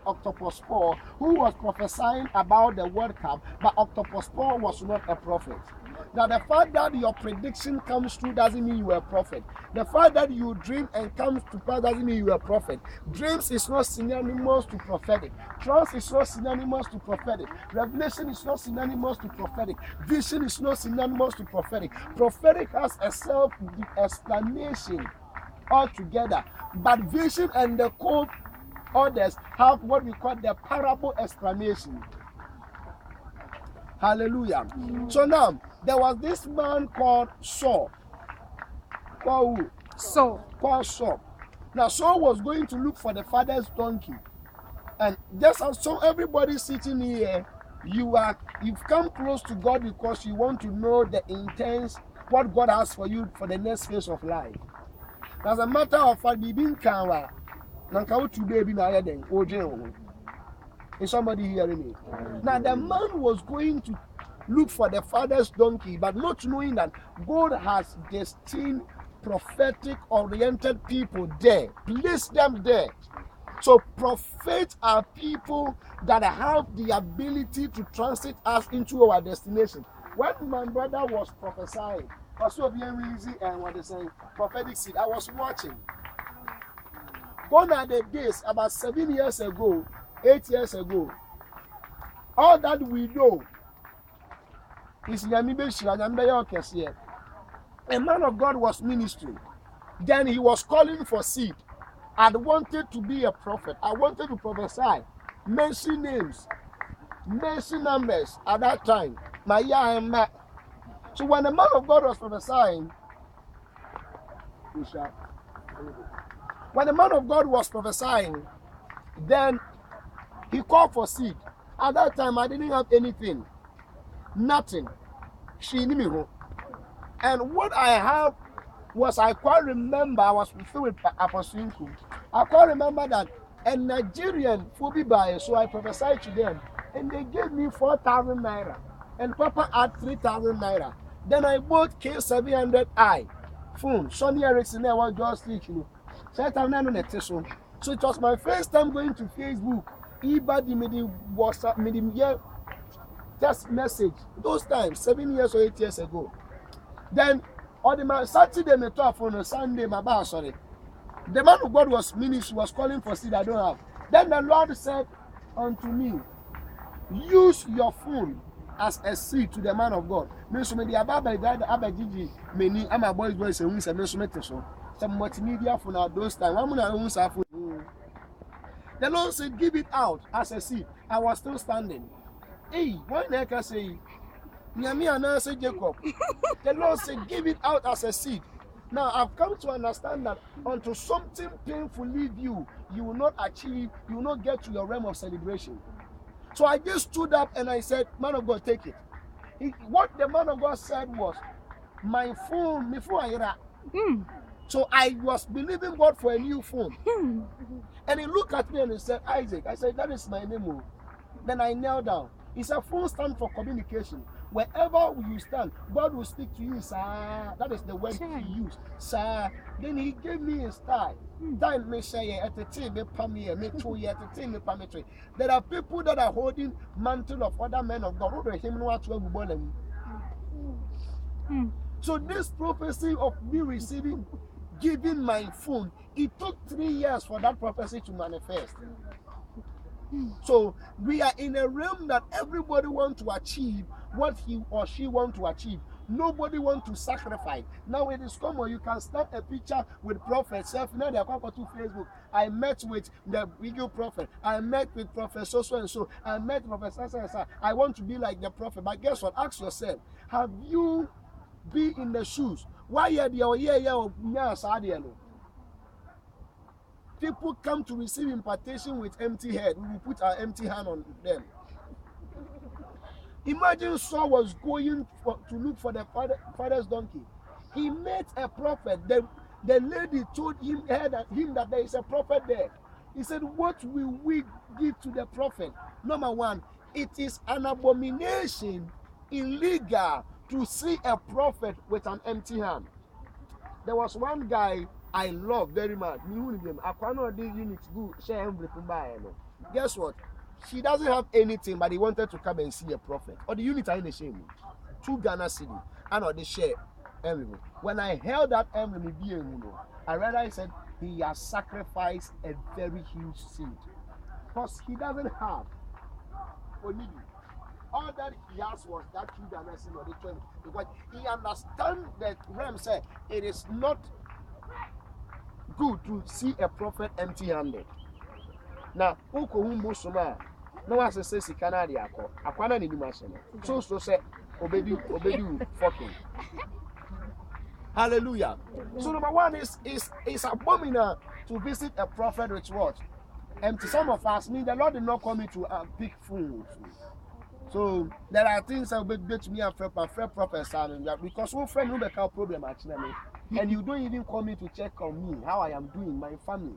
Octopus Paul, who was prophesying about the World Cup, but Octopus Paul was not a prophet. Now, the fact that your prediction comes true doesn't mean you are a prophet. The fact that you dream and comes to pass doesn't mean you are a prophet. Dreams is not synonymous to prophetic. Trance is not synonymous to prophetic. Revelation is not synonymous to prophetic. Vision is not synonymous to prophetic. Prophetic has a self-explanation altogether. But vision and the code others have what we call the parable explanation. Hallelujah. So now, there was this man called Saul. Called who? Saul. Called Saul. Now, Saul was going to look for the father's donkey. And just as so everybody sitting here, you've come close to God because you want to know the intents, what God has for you for the next phase of life. As a matter of fact, is somebody hearing me? Now the man was going to look for the father's donkey, but not knowing that God has destined prophetic oriented people there, place them there. So prophets are people that have the ability to transit us into our destination. When my brother was prophesying, also being easy and what they say, prophetic seed, I was watching. Gone are the days about 7 years ago, 8 years ago. All that we know is a man of God was ministering. Then he was calling for seed. I wanted to be a prophet. I wanted to prophesy. Mention names. Mention numbers at that time. So when the man of God was prophesying, then he called for seed. At that time, I didn't have anything. Nothing. And what I have was, I quite remember, I was with Apostle. I quite remember that a Nigerian Phoebe buyer, so I prophesied to them, and they gave me 4,000 naira, and Papa had 3,000 naira. Then I bought K700i phone. Sony Ericsson, I was just thinking, so it was my first time going to Facebook. Everybody made WhatsApp, made just message. Those times, 7 years or 8 years ago. Then on the Saturday, me talk on Sunday, my boss, sorry. The man of God was ministry, was calling for seed I don't have. Then the Lord said unto me, use your phone as a seed to the man of God. Me so me the ababa abagigi many am a boys and who say me so mete so. Some multimedia phone at those times. One na who say phone. The Lord said, give it out as a seed. I was still standing. Hey, why not can say Nyami and say Jacob? The Lord said, give it out as a seed. Now I've come to understand that until something painful leave you, you will not achieve, you will not get to your realm of celebration. So I just stood up and I said, man of God, take it. What the man of God said was, my phone, before I So I was believing God for a new phone. And he looked at me and he said, Isaac. I said, that is my name. Then I knelt down. It's a phone stand for communication. Wherever you stand, God will speak to you, sir. That is the word he used, sir. Then he gave me a style. Time me say at the team, me pammy, me two at the team, me pammy tree. There are people that are holding mantle of other men of God. Over him, no one. So this prophecy of me receiving, giving my phone, it took 3 years for that prophecy to manifest. So we are in a realm that everybody wants to achieve what he or she wants to achieve. Nobody wants to sacrifice. Now it is common. You can snap a picture with prophet. Now they are coming to Facebook. I met with the video prophet. I met with prophet so and so. I met Professor so. I want to be like the prophet. But guess what? Ask yourself: have you been in the shoes? Why are they People come to receive impartation with empty head. We will put our empty hand on them. Imagine Saul was going to look for the father's donkey. He met a prophet. The lady told him that there is a prophet there. He said, what will we give to the prophet? Number one, it is an abomination, illegal, to see a prophet with an empty hand. There was one guy I love very much. I cannot do units good. Share everything by Guess what? She doesn't have anything, but he wanted to come and see a prophet. Or the unit are in the shame. 2 Ghana city. And or the share. When I held that emblem, I realized that he has sacrificed a very huge seed. Because he doesn't have. All that he has was that 2 Ghana city or the 20. Because he understands that Ram said it is not good to see a prophet empty-handed. Now, Uko no one says he can't Akwana ni machine. So say obedi fucking. Hallelujah. So number one is abominable to visit a prophet with what? Empty. Some of us mean the Lord did not call me to pick fools. So there are things that will get me and fair prophets because one friend will make a problem actually, and you don't even call me to check on me, how I am doing, my family.